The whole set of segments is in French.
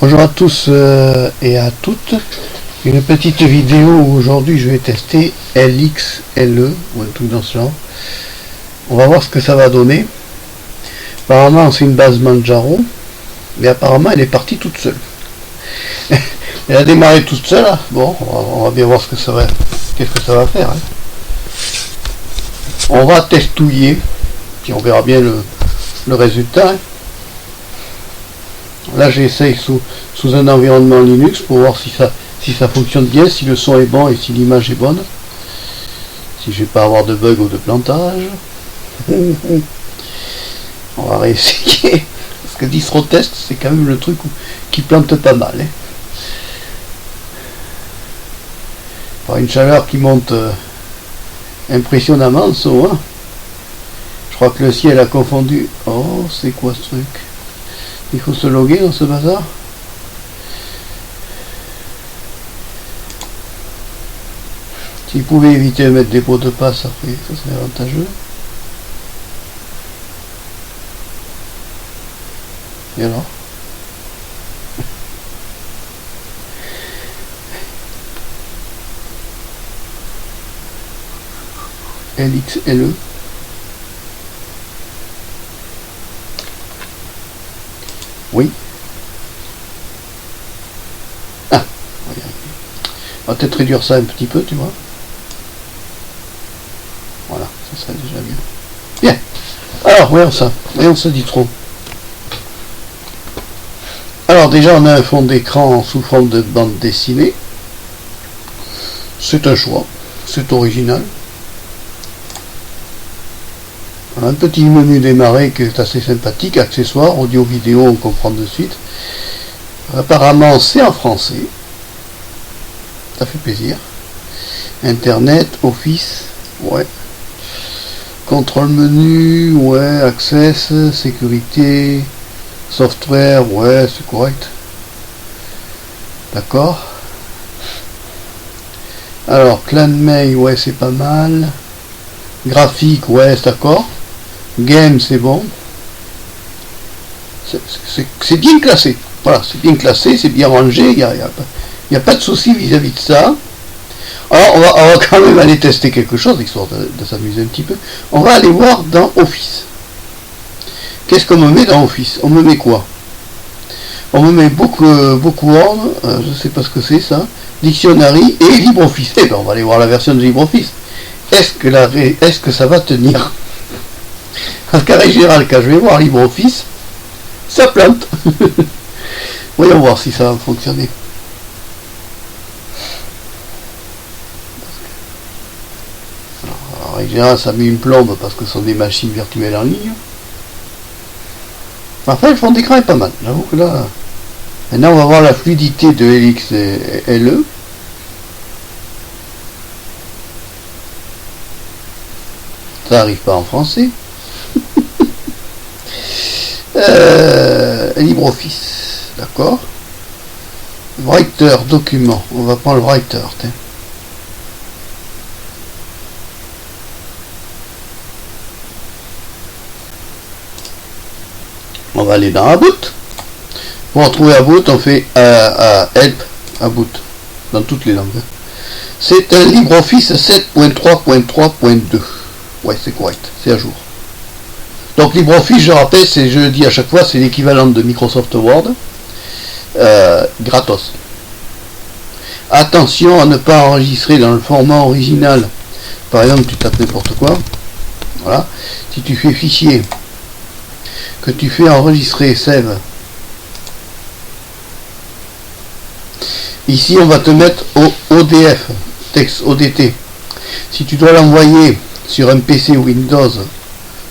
Bonjour à tous et à toutes. Une petite vidéo où aujourd'hui je vais tester LXLE ou un truc dans ce genre. On va voir ce que ça va donner. Apparemment c'est une base Manjaro, mais apparemment elle est partie toute seule. Elle a démarré toute seule. Bon, on va bien voir ce que ça va, qu'est-ce que ça va faire. On va testouiller, puis on verra bien le résultat. Là j'essaye sous un environnement Linux pour voir si ça fonctionne bien, si le son est bon et si l'image est bonne. Si je vais pas avoir de bug ou de plantage. On va réessayer. Parce que DistroTest c'est quand même le truc qui plante pas mal. Par une chaleur qui monte impressionnamment, ça. Je crois que le ciel a confondu. Oh, c'est quoi ce truc? Il faut se loguer dans ce bazar. S'il pouvait éviter de mettre des pots de passe après, ça serait avantageux. Et alors? LXLE. Oui. Ah, on va peut-être réduire ça un petit peu, tu vois. Voilà, ça serait déjà mieux. Bien. Alors, voyons ça dit trop. Alors déjà, on a un fond d'écran sous forme de bande dessinée. C'est un choix, c'est original. Un petit menu démarrer qui est assez sympathique, accessoires, audio, vidéo, on comprend de suite. Apparemment c'est en français, ça fait plaisir. Internet, Office, ouais. Contrôle menu, ouais. Access, sécurité, software, ouais, c'est correct. D'accord. Alors, clan mail, ouais, c'est pas mal. Graphique, ouais, c'est d'accord. Game, c'est bon. C'est bien classé. Voilà, c'est bien classé, c'est bien rangé. Il n'y a pas de souci vis-à-vis de ça. Alors, on va quand même aller tester quelque chose, histoire de s'amuser un petit peu. On va aller voir dans Office. Qu'est-ce qu'on me met dans Office? On me met quoi? On me met Bookword, je sais pas ce que c'est ça. Dictionary et LibreOffice. Eh ben, on va aller voir la version de LibreOffice. Est-ce que ça va tenir? En carré général, quand je vais voir LibreOffice, ça plante. Voyons voir si ça va fonctionner. Alors, en général, ça met une plombe parce que ce sont des machines virtuelles en ligne. Enfin, le fond d'écran est pas mal. J'avoue que là. Maintenant, on va voir la fluidité de LXLE. Ça n'arrive pas en français. LibreOffice, d'accord. Writer, document. On va prendre le Writer. On va aller dans About. Pour retrouver About, on fait Help About dans toutes les langues. C'est un LibreOffice 7.3.3.2. Ouais, c'est correct, c'est à jour. Donc LibreOffice, je rappelle, je le dis à chaque fois, c'est l'équivalent de Microsoft Word, gratos. Attention à ne pas enregistrer dans le format original. Par exemple, tu tapes n'importe quoi. Voilà. Si tu fais fichier, que tu fais enregistrer, save. Ici, on va te mettre au ODF, texte ODT. Si tu dois l'envoyer sur un PC Windows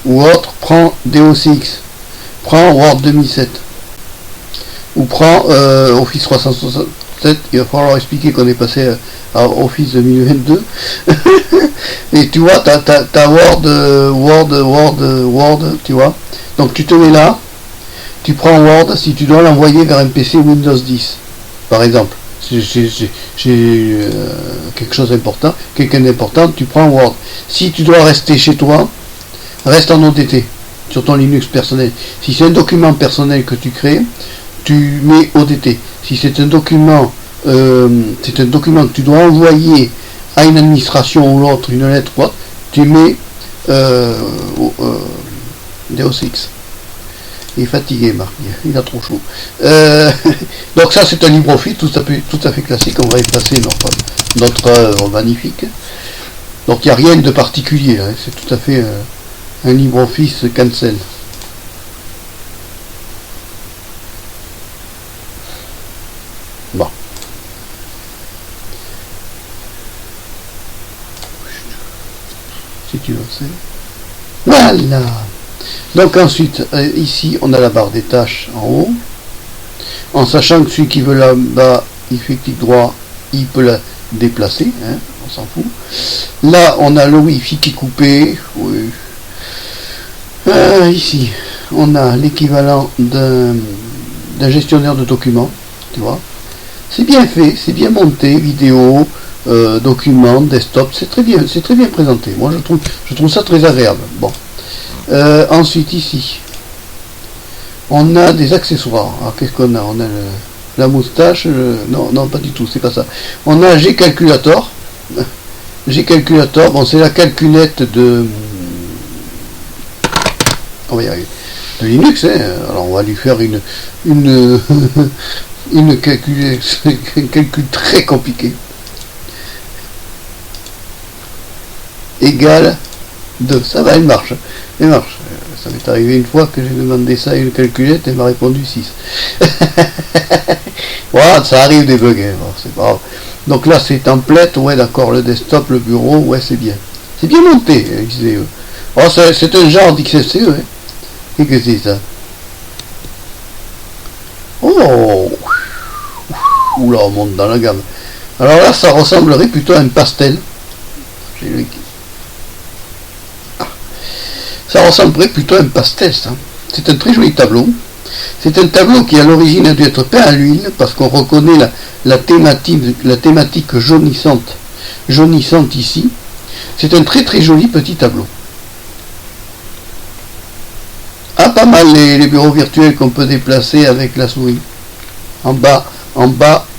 ou autre, prends DOCX, prends Word 2007 ou prends Office 367. Il va falloir expliquer qu'on est passé à Office 2022. Et tu vois, t'as Word, tu vois. Donc tu te mets là, tu prends Word, si tu dois l'envoyer vers un PC Windows 10, par exemple. J'ai quelque chose d'important, quelqu'un d'important, tu prends Word. Si tu dois rester chez toi, reste en ODT sur ton Linux personnel. Si c'est un document personnel que tu crées, tu mets ODT. Si c'est un document que tu dois envoyer à une administration ou l'autre, une lettre ou autre, tu mets DOCX. Il est fatigué, Marc, il a trop chaud. Donc ça, c'est un LibreOffice tout à fait classique. On va effacer notre œuvre magnifique. Donc il n'y a rien de particulier, hein. C'est tout à fait un LibreOffice cancel. Bon. Si tu le sais. Voilà. Donc ensuite, ici, on a la barre des tâches en haut. En sachant que celui qui veut là-bas, il fait clic droit, il peut la déplacer, hein, on s'en fout. Là, on a le Wi-Fi qui est coupé. Oui. Ici, on a l'équivalent d'un gestionnaire de documents, tu vois. C'est bien fait, c'est bien monté, vidéo, documents, desktop, c'est très bien présenté. Moi, je trouve ça très agréable. Bon. Ensuite, ici, on a des accessoires. Alors, qu'est-ce qu'on a? On a la moustache. Non, pas du tout, c'est pas ça. On a Gcalculator. Gcalculator, bon, c'est la calculette de. On va y arriver. De Linux, hein. Alors, on va lui faire une un calcul très compliqué. Égal 2. Ça va, elle marche. Elle marche. Ça m'est arrivé une fois que j'ai demandé ça à une calculette, elle m'a répondu 6. Voilà, ça arrive des bugs, hein. Bon, c'est pas grave. Donc là, c'est template, ouais, d'accord, le desktop, le bureau, ouais, c'est bien. C'est bien monté, XDE. Oh, c'est un genre d'XFCE, hein. Qu'est-ce que c'est ça? Oh, oula, on monte dans la gamme. Alors là, ça ressemblerait plutôt à un pastel. Ça ressemblerait plutôt à un pastel, ça. C'est un très joli tableau. C'est un tableau qui à l'origine a dû être peint à l'huile parce qu'on reconnaît la thématique jaunissante ici. C'est un très très joli petit tableau. Ah, pas mal les bureaux virtuels qu'on peut déplacer avec la souris. En bas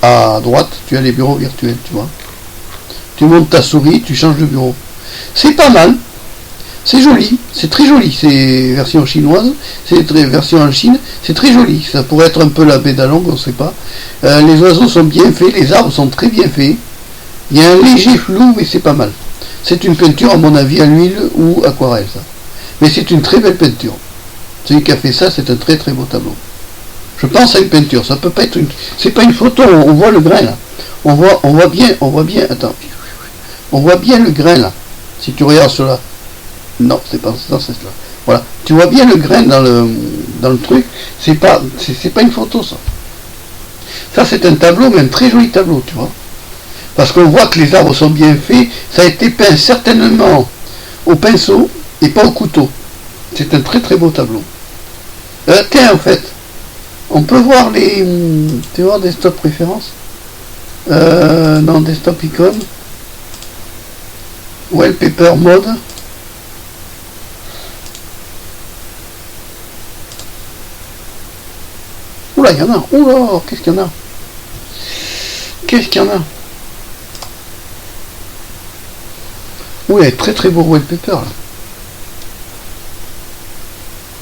à droite, tu as les bureaux virtuels, tu vois. Tu montes ta souris, tu changes de bureau. C'est pas mal. C'est joli, c'est très joli, c'est version chinoise, version en Chine, c'est très joli, ça pourrait être un peu la baie d'Along, on ne sait pas. Les oiseaux sont bien faits, les arbres sont très bien faits, il y a un léger flou, mais c'est pas mal. C'est une peinture, à mon avis, à l'huile ou aquarelle, ça. Mais c'est une très belle peinture. Celui qui a fait ça, c'est un très très beau tableau. Je pense à une peinture, ça peut pas être une... C'est pas une photo, on voit le grain, là. On voit bien, attends. On voit bien le grain, là. Si tu regardes sur la... Non, c'est pas ça, c'est cela. Voilà. Tu vois bien le grain dans le truc. C'est pas une photo, ça. Ça, c'est un tableau, mais un très joli tableau, tu vois. Parce qu'on voit que les arbres sont bien faits. Ça a été peint certainement au pinceau et pas au couteau. C'est un très très beau tableau. Tiens, en fait, on peut voir les... Tu vois, desktop préférences. Non, desktop icône. Wallpaper mode. Oula, il y en a. Oula, qu'est-ce qu'il y en a? Qu'est-ce qu'il y en a? Oui, très très beau wallpaper là.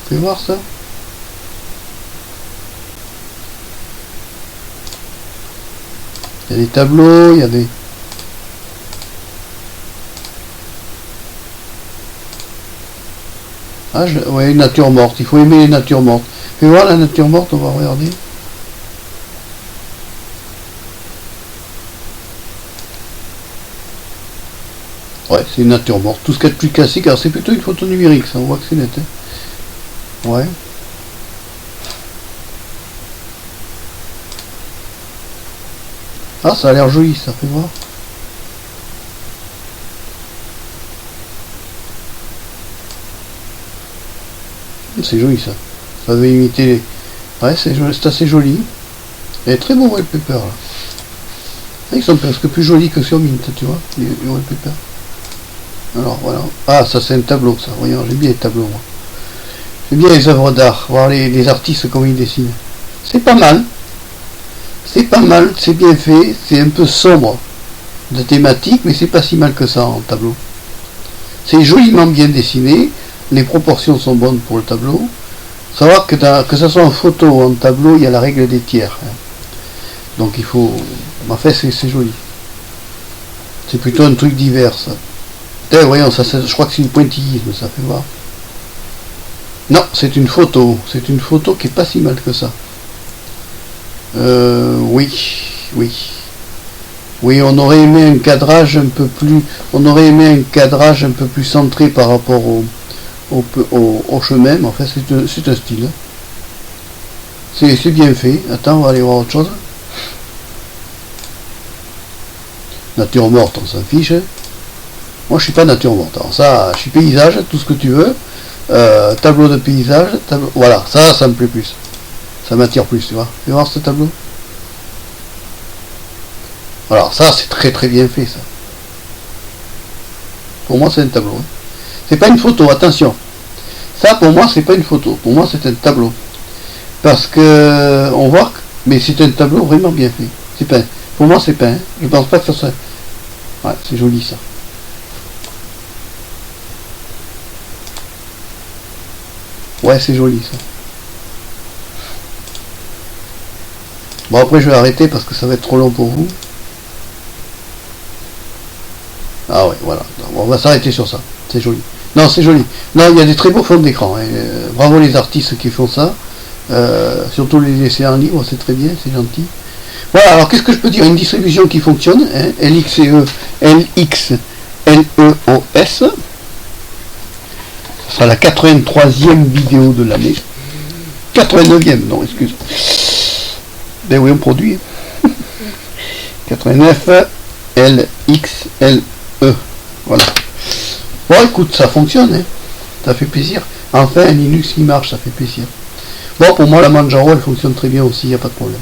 Vous pouvez voir ça? Il y a des tableaux, il y a des... Ah, ouais, nature morte. Il faut aimer les natures mortes. Fais voir la nature morte, on va regarder. Ouais, c'est une nature morte. Tout ce qu'il y a de plus classique. Alors c'est plutôt une photo numérique, ça. On voit que c'est net. Hein. Ouais. Ah, ça a l'air joli, ça. Fais voir. C'est joli ça. Ça veut imiter les... Ouais, c'est assez joli. Et très beau wallpaper là. Ils sont presque plus jolis que sur Mint, tu vois, les wallpapers. Alors voilà. Ah, ça c'est un tableau ça. Voyons, j'aime bien les tableaux moi. J'aime bien les œuvres d'art. Voir les artistes comment ils dessinent. C'est pas mal. C'est pas mal, c'est bien fait, c'est un peu sombre de thématique, mais c'est pas si mal que ça en tableau. C'est joliment bien dessiné, les proportions sont bonnes pour le tableau. Savoir que ça soit en photo ou en tableau, il y a la règle des tiers. Donc il faut... En fait, c'est joli. C'est plutôt un truc divers, ça. Voyons, ça, je crois que c'est du pointillisme, ça fait voir. Non, c'est une photo. C'est une photo qui est pas si mal que ça. Oui. Oui, on aurait aimé un cadrage un peu plus... On aurait aimé un cadrage un peu plus centré par rapport au chemin, mais en fait c'est un style. C'est bien fait. Attends, on va aller voir autre chose. Nature morte, on s'en fiche. Moi je suis pas nature morte. Alors ça, je suis paysage, tout ce que tu veux. Tableau de paysage, voilà, ça me plaît plus. Ça m'attire plus, tu vois. Tu vas voir ce tableau. Alors ça c'est très très bien fait ça. Pour moi c'est un tableau. Hein. C'est pas une photo, attention. Ça pour moi c'est pas une photo. Pour moi c'est un tableau. Parce que on voit que, mais c'est un tableau vraiment bien fait. C'est peint. Pour moi c'est peint. Je pense pas que ça soit. Ouais, c'est joli ça. Ouais, c'est joli ça. Bon après je vais arrêter parce que ça va être trop long pour vous. Ah ouais, voilà. On va s'arrêter sur ça. C'est joli. Non, c'est joli. Non, il y a des très beaux fonds d'écran. Hein. Bravo les artistes qui font ça. Surtout les laisser en libre, c'est très bien, c'est gentil. Voilà, alors qu'est-ce que je peux dire? Une distribution qui fonctionne, hein, LXLEOS. Ce sera la 83e vidéo de l'année. 89e, non, excuse. Ben oui, on produit. 89 LXLE. Voilà. Bon, écoute, ça fonctionne, hein. Ça fait plaisir. Enfin, un Linux qui marche, ça fait plaisir. Bon, pour moi, la Manjaro, elle fonctionne très bien aussi, il n'y a pas de problème.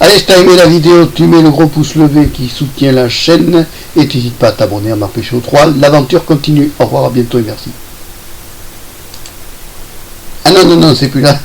Allez, si tu as aimé la vidéo, tu mets le gros pouce levé qui soutient la chaîne. Et tu n'hésites pas à t'abonner à Marc-Pécho 3. L'aventure continue. Au revoir, à bientôt et merci. Ah non, c'est plus là.